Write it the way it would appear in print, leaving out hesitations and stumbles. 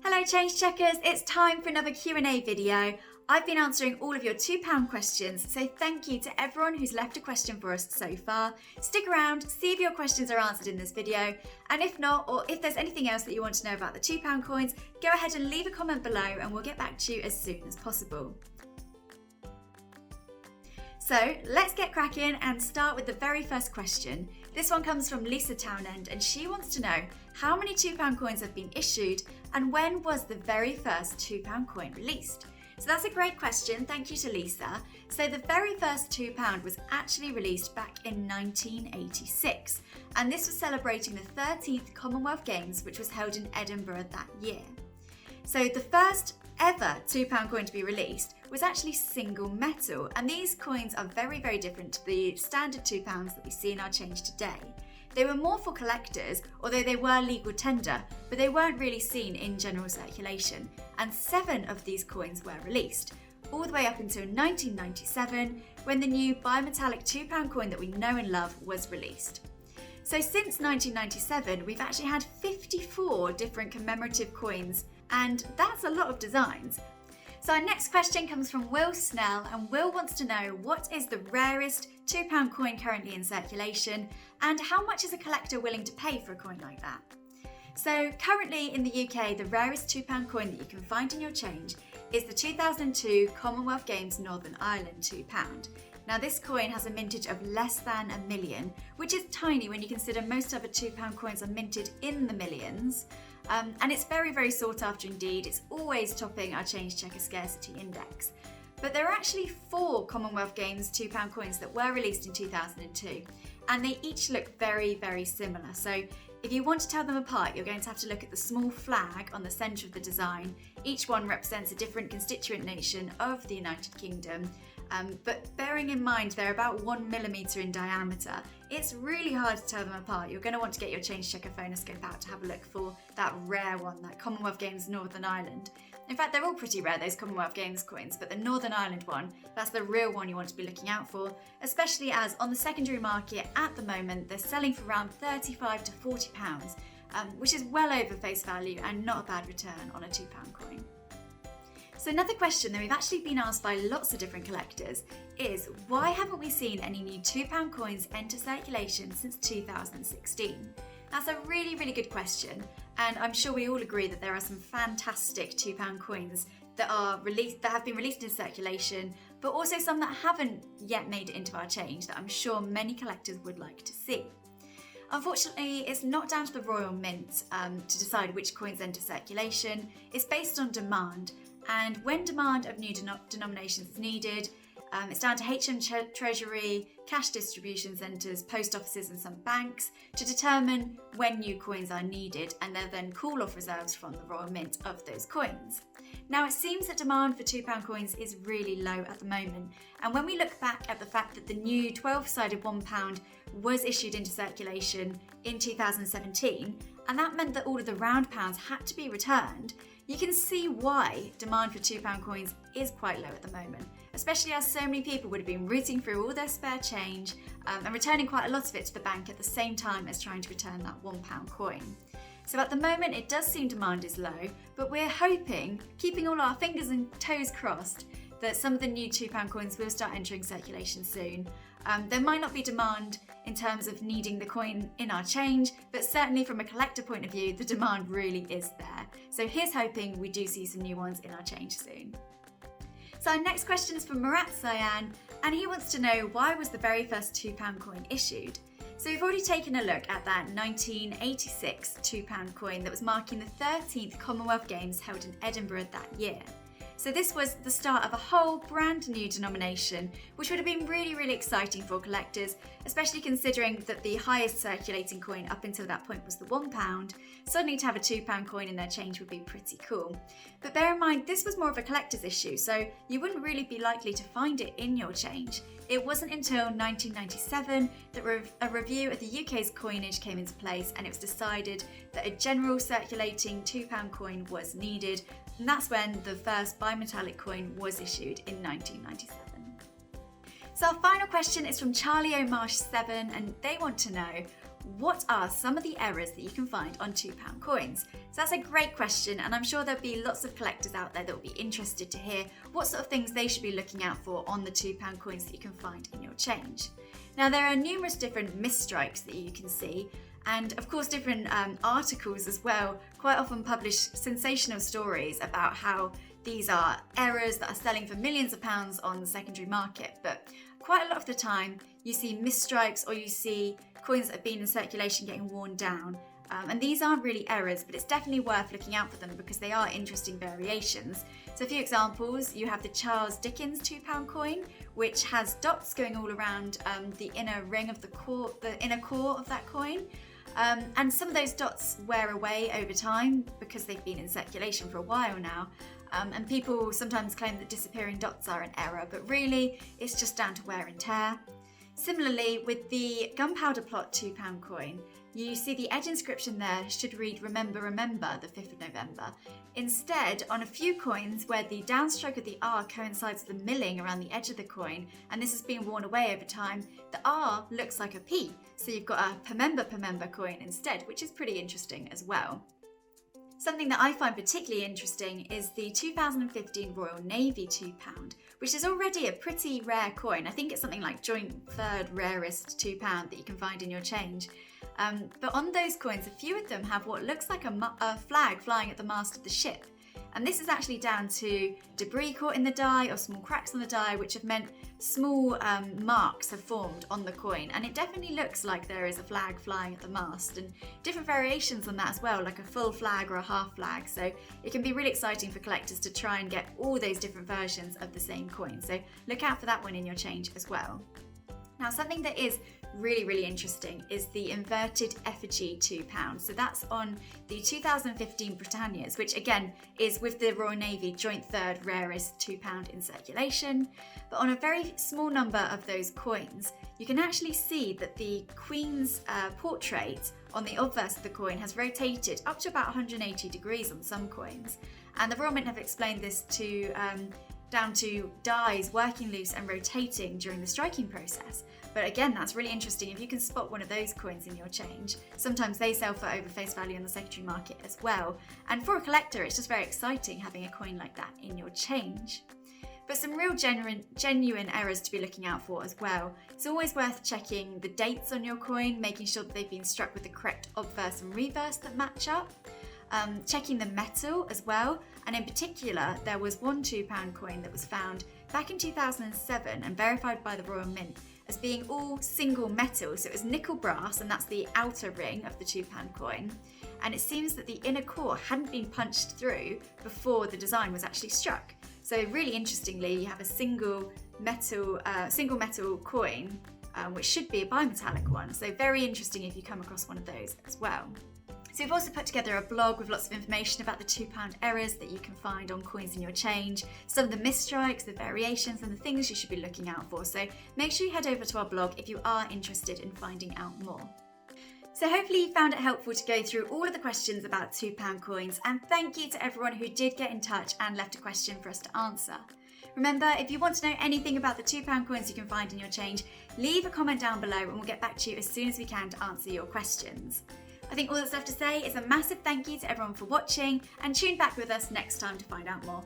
Hello Change Checkers, it's time for another Q&A video. I've been answering all of your £2 questions, so thank you to everyone who's left a question for us so far. Stick around, see if your questions are answered in this video, and if not, or if there's anything else that you want to know about the £2 coins, go ahead and leave a comment below and we'll get back to you as soon as possible. So let's get cracking and start with the very first question. This one comes from Lisa Townend and she wants to know how many £2 coins have been issued and when was the very first £2 coin released? So that's a great question, thank you to Lisa. So the very first £2 was actually released back in 1986 and this was celebrating the 13th Commonwealth Games, which was held in Edinburgh that year. So the first ever £2 coin to be released was actually single metal, and these coins are very, very different to the standard £2 that we see in our change today. They were more for collectors, although they were legal tender, but they weren't really seen in general circulation, and 7 of these coins were released, all the way up until 1997, when the new bimetallic £2 coin that we know and love was released. So since 1997, we've actually had 54 different commemorative coins, and that's a lot of designs. So our next question comes from Will Snell, and Will wants to know what is the rarest £2 coin currently in circulation and how much is a collector willing to pay for a coin like that? So currently in the UK, the rarest £2 coin that you can find in your change is the 2002 Commonwealth Games Northern Ireland £2. Now this coin has a mintage of less than a million, which is tiny when you consider most other £2 coins are minted in the millions. And it's very, very sought after indeed. It's always topping our Change Checker Scarcity Index. But there are actually 4 Commonwealth Games £2 coins that were released in 2002, and they each look very, very similar. So if you want to tell them apart, you're going to have to look at the small flag on the centre of the design. Each one represents a different constituent nation of the United Kingdom. But bearing in mind they're about 1mm in diameter, it's really hard to tell them apart. You're going to want to get your Change Checker phonoscope out to have a look for that rare one, that Commonwealth Games Northern Ireland. In fact, they're all pretty rare, those Commonwealth Games coins, but the Northern Ireland one, that's the real one you want to be looking out for, especially as on the secondary market at the moment, they're selling for around £35 to £40, which is well over face value and not a bad return on a £2 coin. So another question that we've actually been asked by lots of different collectors is why haven't we seen any new £2 coins enter circulation since 2016? That's a really, really good question, and I'm sure we all agree that there are some fantastic £2 coins that have been released in circulation, but also some that haven't yet made it into our change that I'm sure many collectors would like to see. Unfortunately, it's not down to the Royal Mint to decide which coins enter circulation. It's based on demand, and when demand of new denominations is needed, it's down to HM Treasury, cash distribution centres, post offices and some banks to determine when new coins are needed, and they'll then call off reserves from the Royal Mint of those coins. Now it seems that demand for £2 coins is really low at the moment, and when we look back at the fact that the new 12-sided £1 was issued into circulation in 2017, and that meant that all of the round pounds had to be returned, you can see why demand for £2 coins is quite low at the moment, especially as so many people would have been rooting through all their spare change and returning quite a lot of it to the bank at the same time as trying to return that £1 coin. So at the moment it does seem demand is low, but we're hoping, keeping all our fingers and toes crossed, that some of the new £2 coins will start entering circulation soon. There might not be demand in terms of needing the coin in our change, but certainly from a collector point of view, the demand really is there. So here's hoping we do see some new ones in our change soon. So our next question is from Murat Sayan, and he wants to know why was the very first £2 coin issued? So we've already taken a look at that 1986 £2 coin that was marking the 13th Commonwealth Games held in Edinburgh that year. So this was the start of a whole brand new denomination, which would have been really, really exciting for collectors, especially considering that the highest circulating coin up until that point was the £1. Suddenly to have a £2 coin in their change would be pretty cool. But bear in mind, this was more of a collector's issue, so you wouldn't really be likely to find it in your change. It wasn't until 1997 that a review of the UK's coinage came into place, and it was decided that a general circulating £2 coin was needed, and that's when the first bimetallic coin was issued in 1997. So our final question is from Charlie O'Marsh 7, and they want to know what are some of the errors that you can find on £2 coins? So that's a great question, and I'm sure there'll be lots of collectors out there that will be interested to hear what sort of things they should be looking out for on the £2 coins that you can find in your change. Now, there are numerous different misstrikes that you can see, and of course different articles as well quite often publish sensational stories about how these are errors that are selling for millions of pounds on the secondary market. But quite a lot of the time you see misstrikes, or you see coins that have been in circulation getting worn down. And these aren't really errors, but it's definitely worth looking out for them because they are interesting variations. So a few examples: you have the Charles Dickens £2 coin, which has dots going all around the inner ring of the inner core of that coin. And some of those dots wear away over time because they've been in circulation for a while now. And people sometimes claim that disappearing dots are an error, but really it's just down to wear and tear. Similarly, with the gunpowder plot £2 coin, you see the edge inscription there should read "Remember, remember, the 5th of November." Instead, on a few coins where the downstroke of the R coincides with the milling around the edge of the coin, and this has been worn away over time, the R looks like a P. So you've got a "Pemember" coin instead, which is pretty interesting as well. Something that I find particularly interesting is the 2015 Royal Navy £2, which is already a pretty rare coin. I think it's something like joint third rarest £2 that you can find in your change. But on those coins, a few of them have what looks like a flag flying at the mast of the ship. And this is actually down to debris caught in the die or small cracks on the die, which have meant small marks have formed on the coin. And it definitely looks like there is a flag flying at the mast, and different variations on that as well, like a full flag or a half flag. So it can be really exciting for collectors to try and get all those different versions of the same coin. So look out for that one in your change as well. Now, something that is really interesting is the inverted effigy £2. So that's on the 2015 Britannias, which again is with the Royal Navy joint third rarest £2 in circulation. But on a very small number of those coins, you can actually see that the Queen's portrait on the obverse of the coin has rotated up to about 180 degrees on some coins. And the Royal Mint have explained this down to dies working loose and rotating during the striking process. But again, that's really interesting if you can spot one of those coins in your change. Sometimes they sell for over face value on the secondary market as well. And for a collector, it's just very exciting having a coin like that in your change. But some real genuine errors to be looking out for as well. It's always worth checking the dates on your coin, making sure that they've been struck with the correct obverse and reverse that match up. Checking the metal as well, and in particular there was one £2 coin that was found back in 2007 and verified by the Royal Mint as being all single metal. So it was nickel brass, and that's the outer ring of the £2 coin, and it seems that the inner core hadn't been punched through before the design was actually struck. So really interestingly, you have a single metal coin, which should be a bimetallic one. So very interesting if you come across one of those as well. So we've also put together a blog with lots of information about the £2 errors that you can find on coins in your change, some of the misstrikes, the variations, and the things you should be looking out for. So make sure you head over to our blog if you are interested in finding out more. So hopefully you found it helpful to go through all of the questions about £2 coins, and thank you to everyone who did get in touch and left a question for us to answer. Remember, if you want to know anything about the £2 coins you can find in your change, leave a comment down below and we'll get back to you as soon as we can to answer your questions. I think all that's left to say is a massive thank you to everyone for watching, and tune back with us next time to find out more.